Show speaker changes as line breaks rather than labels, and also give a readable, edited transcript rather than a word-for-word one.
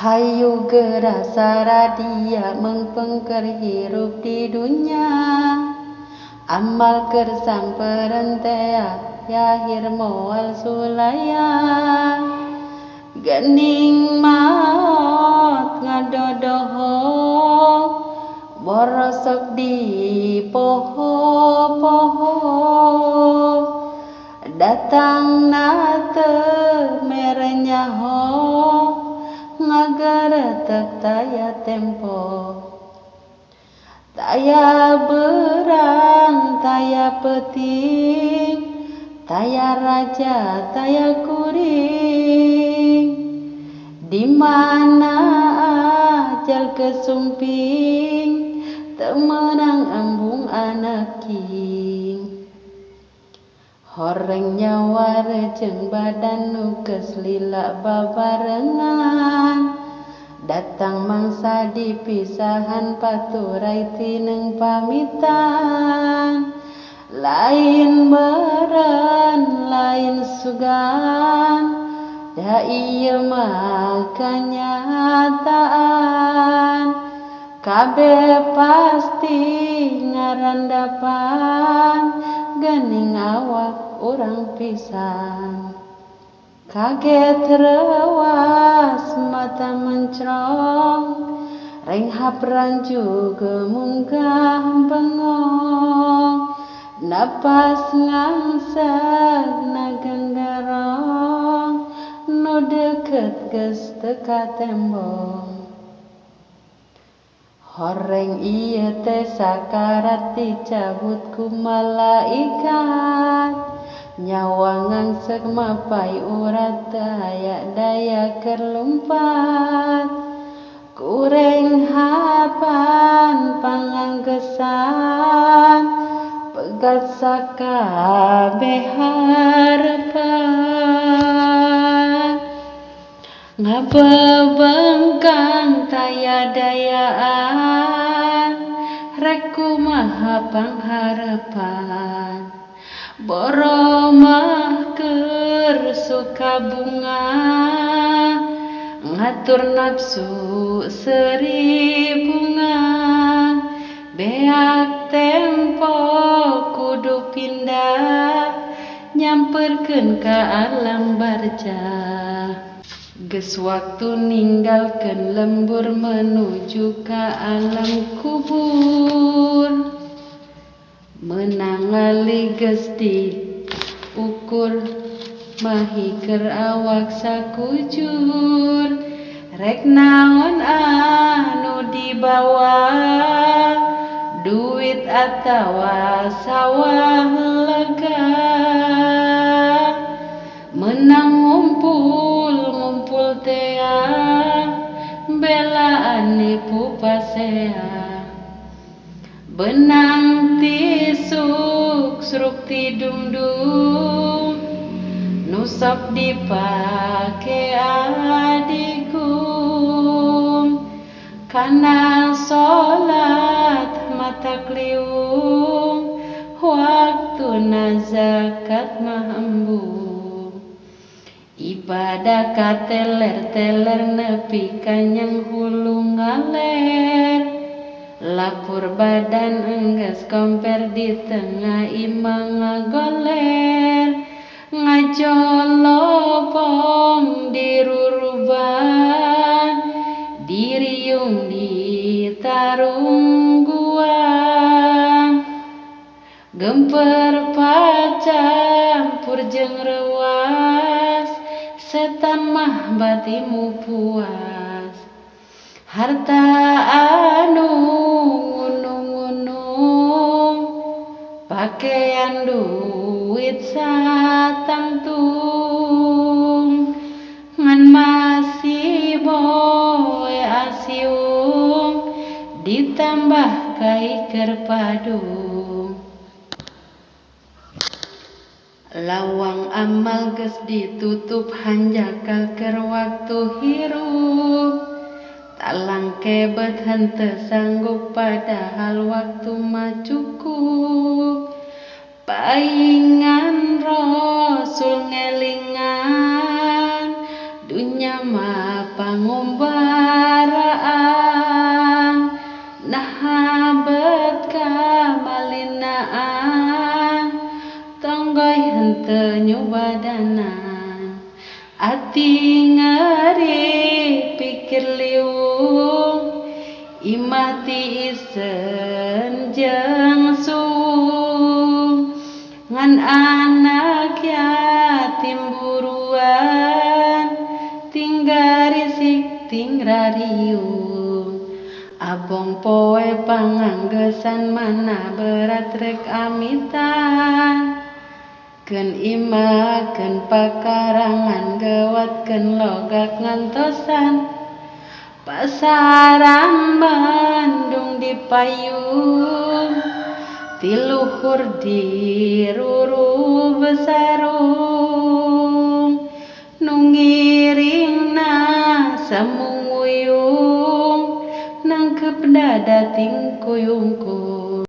Hayu gerasa radia mengpengker hirup di dunia. Amal kersang perentea yahir moal sulaya. Gening maot ngadodoho borosok di poho-poho. Datang nate merenyaho ngagaretek taya tempo. Taya berang, taya peting, taya raja, taya kuring. Di mana ajal kesumping, temenang embung anak king. Horeng nyawa rejeng badan nukes lila babarengan. Datang mangsa dipisahan paturai tineng pamitan. Lain beren, lain sugan, da iya mah kenyataan. Kabe pasti ngarandapan, gening awak urang pisan. Kaget rewas mata mencrong, renghap ranju gemunggah bengong. Napas ngangsek nagenggarong, nu deket geus teka tembong. Horeng ieu teh sakarat dicabut ku malaikat. Nyawa ngangsek mapai urat daya kerlumpat. Kureng hapan panganggesan, pegat sakabe harapan. Ngabebengkang taya dayaan, rek kumaha pangharapan. Boromah keur suka bunga, ngatur nafsu seri bunga. Beak tempo kudu pindah, nyamperkeun ka alam barjah. Geus waktu ninggalkeun lembur menuju ka alam kubur. Menangali geus diukur, mahikeun awak sakujur. Rek naon anu dibawa, duit atawa sawah lega. Menang ngumpul tea, belaan nipu pasea. Benang tisuk sruk tidung-dung, nusok dipake adigung. Kana sholat mata kliung, waktuna zakat mah embung. Ibadah kateler-teler nepi kanyang hulu ngaler. Lapur badan enggeus komper di tengah imang ngagoler. Ngajolobong di ruruban, diriung di tarungguan. Gemper pacampur jeung rewas, setan mah batimu puas. Harta anu ngunung-ngunung, pakaian duit satangtung. Ngan masih boe asiung, ditambah kaiker padung. Lawang amal geus ditutup hanjaka keur waktu hirup. Talang kebet henteu sanggup padahal waktu mah cukup. Paingan Rasul ngelingan, dunya mah pangumbar. ati ngeri pikir liung imati isen jeng suung ngan anak yatim buruan tinggal risik tingrariung abong poe panganggesan mana berat rek amitan ken ima ken pakarangan gewat ken logak ngantosan pasaran Bandung dipayung tiluhur diruru besarung nungiringna samunguyung nangkep dada ting kuyungku